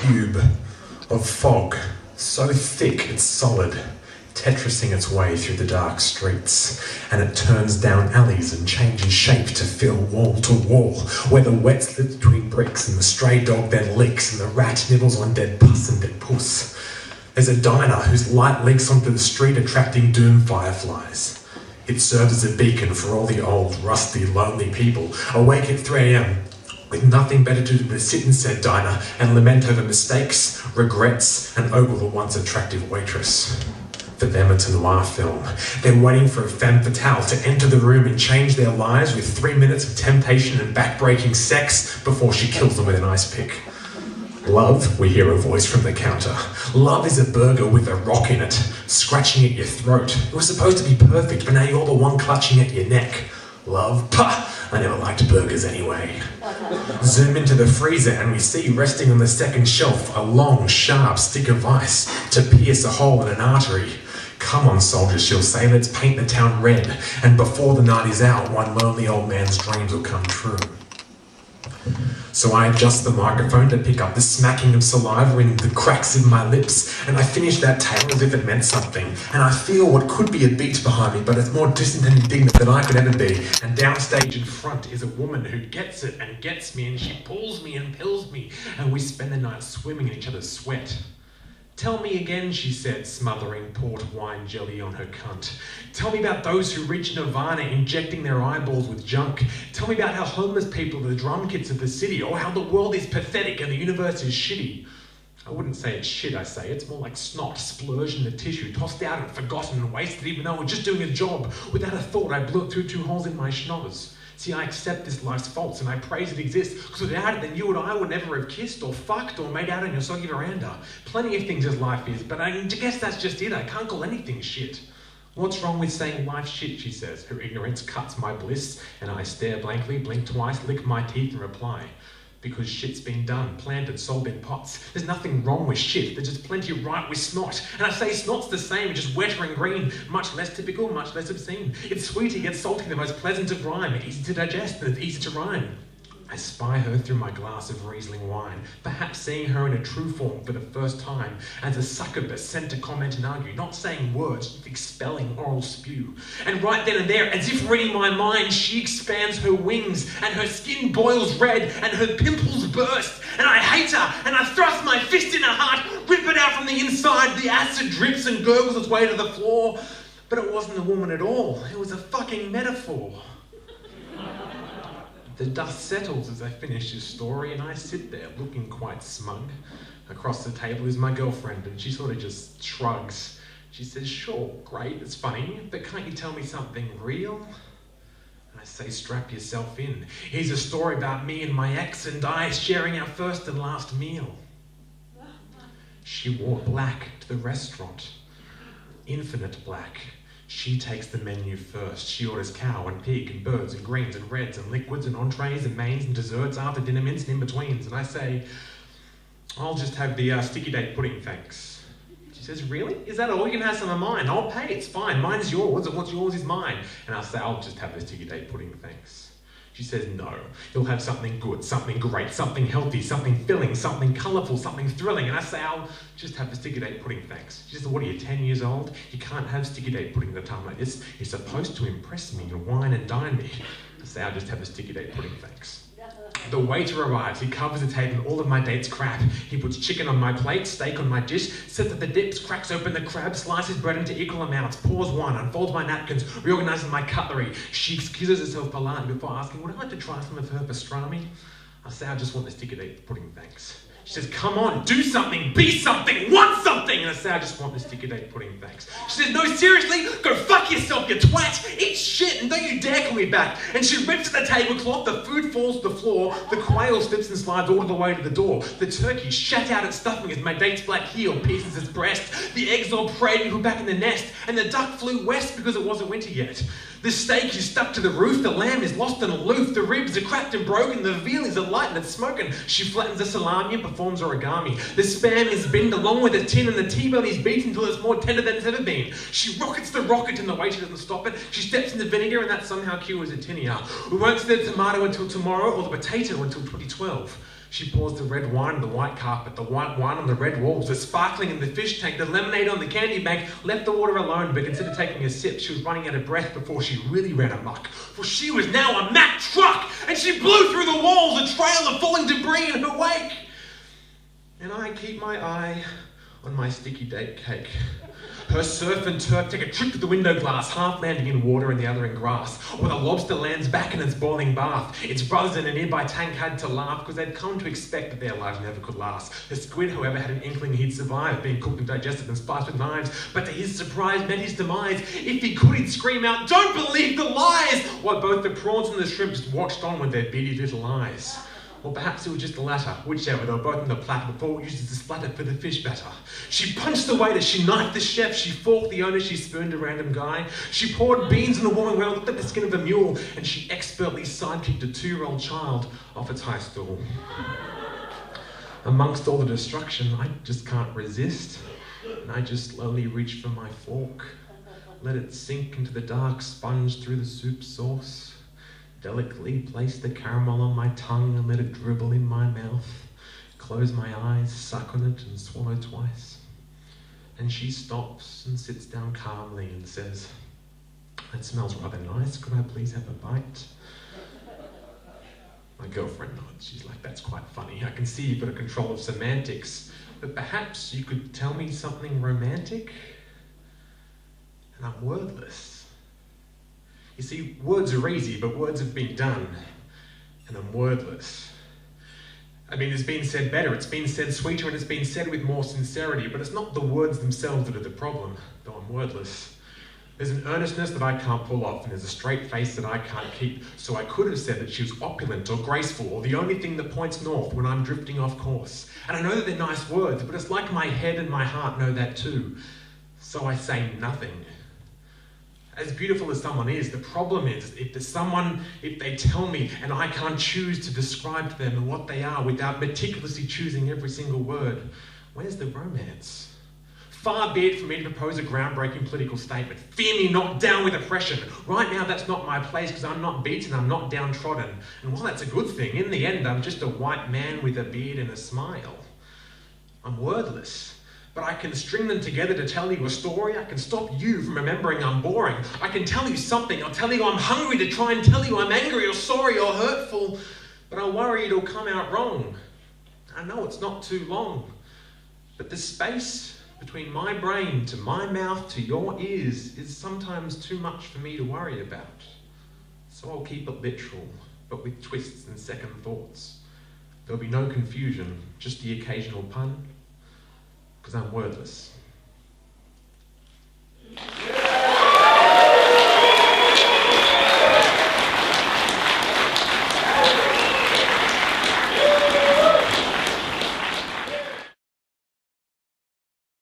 cube of fog, so thick it's solid, Tetrising its way through the dark streets, and it turns down alleys and changes shape to fill wall to wall, where the wet slips between bricks and the stray dog then licks and the rat nibbles on dead pus and dead puss. There's a diner whose light leaks onto the street, attracting doom fireflies. It serves as a beacon for all the old, rusty, lonely people awake at 3 a.m. with nothing better to do than sit in said diner and lament over mistakes, regrets, and ogle the once attractive waitress. For them, it's a noir film. They're waiting for a femme fatale to enter the room and change their lives with 3 minutes of temptation and back-breaking sex before she kills them with an ice pick. Love, we hear a voice from the counter. Love is a burger with a rock in it, scratching at your throat. It was supposed to be perfect, but now you're the one clutching at your neck. Love? Pah! I never liked burgers anyway. Zoom into the freezer and we see resting on the second shelf a long, sharp stick of ice to pierce a hole in an artery. Come on, soldiers, she'll say, let's paint the town red, and before the night is out, one lonely old man's dreams will come true. So I adjust the microphone to pick up the smacking of saliva in the cracks of my lips, and I finish that tale as if it meant something, and I feel what could be a beat behind me, but it's more distant and indignant than I could ever be, and downstage in front is a woman who gets it and gets me, and she pulls me and pills me, and we spend the night swimming in each other's sweat. Tell me again, she said, smothering port wine jelly on her cunt. Tell me about those who reach nirvana, injecting their eyeballs with junk. Tell me about how homeless people are the drum kits of the city, or how the world is pathetic and the universe is shitty. I wouldn't say it's shit, I say. It's more like snot, splurged in the tissue, tossed out and forgotten and wasted even though we're just doing a job. Without a thought, I blew it through 2 holes in my schnoz. See, I accept this life's faults and I praise it exists, because without it, then you and I would never have kissed or fucked or made out on your soggy veranda. Plenty of things as life is, but I guess that's just it. I can't call anything shit. What's wrong with saying life's shit, she says. Her ignorance cuts my bliss, and I stare blankly, blink twice, lick my teeth and reply. Because shit's been done, planted, sold in pots. There's nothing wrong with shit, there's just plenty right with snot. And I say snot's the same, just wetter and green. Much less typical, much less obscene. It's sweeter yet salty, the most pleasant of rhyme. Easy to digest and it's easy to rhyme. I spy her through my glass of Riesling wine, perhaps seeing her in a true form for the first time, as a succubus sent to comment and argue, not saying words, just expelling oral spew. And right then and there, as if reading my mind, she expands her wings, and her skin boils red, and her pimples burst, and I hate her, and I thrust my fist in her heart, rip it out from the inside, the acid drips and gurgles its way to the floor. But it wasn't a woman at all, it was a fucking metaphor. The dust settles as I finish his story, and I sit there looking quite smug. Across the table is my girlfriend, and she sort of just shrugs. She says, sure, great, it's funny, but can't you tell me something real? And I say, strap yourself in. Here's a story about me and my ex and I sharing our first and last meal. She wore black to the restaurant. Infinite black. She takes the menu first. She orders cow and pig and birds and greens and reds and liquids and entrees and mains and desserts, after dinner mints and in-betweens. And I say, I'll just have the sticky date pudding, thanks. She says, really? Is that all? You can have some of mine. I'll pay, it's fine. Mine's yours, and what's yours is mine. And I'll say, I'll just have the sticky date pudding, thanks. She says, no, you'll have something good, something great, something healthy, something filling, something colourful, something thrilling. And I say, I'll just have the sticky date pudding, thanks. She says, what are you, 10 years old? You can't have sticky date pudding at a time like this. You're supposed to impress me and wine and dine me. I say, I'll just have the sticky date pudding, thanks. The waiter arrives, he covers the table and all of my date's crap. He puts chicken on my plate, steak on my dish, sets up the dips, cracks open the crab, slices bread into equal amounts, pours wine, unfolds my napkins, reorganises my cutlery. She excuses herself politely before asking, would I like to try some of her pastrami? I say, I just want the sticky date pudding, thanks. She says, come on, do something, be something, want something! And I say, I just want the sticky date pudding, thanks. She says, no, seriously? Go fuck yourself, you twat! Eat shit and don't you dare call me back! And she rips at the tablecloth, the food falls to the floor, the quail slips and slides all the way to the door. The turkey shat out its stuffing as my date's black heel pierces its breast. The eggs all prayed me put back in the nest, and the duck flew west because it wasn't winter yet. The steak is stuck to the roof, the lamb is lost and aloof, the ribs are cracked and broken, the veal is alight and it's smoking. She flattens the salami and performs origami. The spam is binned along with the tin, and the T-bone is beaten until it's more tender than it's ever been. She rockets the rocket and the waiter doesn't stop it. She steps in the vinegar and that somehow cures a tinea. We won't see the tomato until tomorrow or the potato until 2012. She pours the red wine on the white carpet, the white wine on the red walls, the sparkling in the fish tank, the lemonade on the candy bank, left the water alone, but considered taking a sip, she was running out of breath before she really ran amok. For she was now a Mack truck, and she blew through the walls, a trail of falling debris in her wake. And I keep my eye on my sticky date cake. Her surf and turf take a trip to the window glass, half landing in water and the other in grass. Or the lobster lands back in its boiling bath. Its brothers in a nearby tank had to laugh because they'd come to expect that their lives never could last. The squid, however, had an inkling he'd survive, being cooked and digested and spiced with knives. But to his surprise meant his demise. If he could, he'd scream out, "Don't believe the lies!" While both the prawns and the shrimp just watched on with their beady little eyes. Or perhaps it was just the latter, whichever, they were both on the platter before used as a splatter for the fish batter. She punched the waiter, she knifed the chef, she forked the owner, she spooned a random guy. She poured beans in the warming well, looked at the skin of a mule, and she expertly sidekicked a 2-year-old child off its high stool. Amongst all the destruction, I just can't resist, and I just slowly reach for my fork, let it sink into the dark sponge through the soup sauce. Delicately place the caramel on my tongue and let it dribble in my mouth. Close my eyes, suck on it and swallow twice. And she stops and sits down calmly and says, "That smells rather nice, could I please have a bite?" My girlfriend nods. She's like, "That's quite funny. I can see you've got a control of semantics, but perhaps you could tell me something romantic?" And I'm wordless. You see, words are easy, but words have been done, and I'm wordless. I mean, it's been said better, it's been said sweeter, and it's been said with more sincerity, but it's not the words themselves that are the problem, though I'm wordless. There's an earnestness that I can't pull off, and there's a straight face that I can't keep, so I could have said that she was opulent or graceful, or the only thing that points north when I'm drifting off course. And I know that they're nice words, but it's like my head and my heart know that too, so I say nothing. As beautiful as someone is, the problem is if they tell me and I can't choose to describe to them what they are without meticulously choosing every single word, where's the romance? Far be it from me to propose a groundbreaking political statement. Fear me not down with oppression. Right now that's not my place because I'm not beaten, I'm not downtrodden. And while that's a good thing, in the end I'm just a white man with a beard and a smile. I'm wordless. But I can string them together to tell you a story. I can stop you from remembering I'm boring. I can tell you something. I'll tell you I'm hungry to try and tell you I'm angry or sorry or hurtful. But I worry it'll come out wrong. I know it's not too long. But the space between my brain to my mouth to your ears is sometimes too much for me to worry about. So I'll keep it literal, but with twists and second thoughts. There'll be no confusion, just the occasional pun. Because I'm wordless.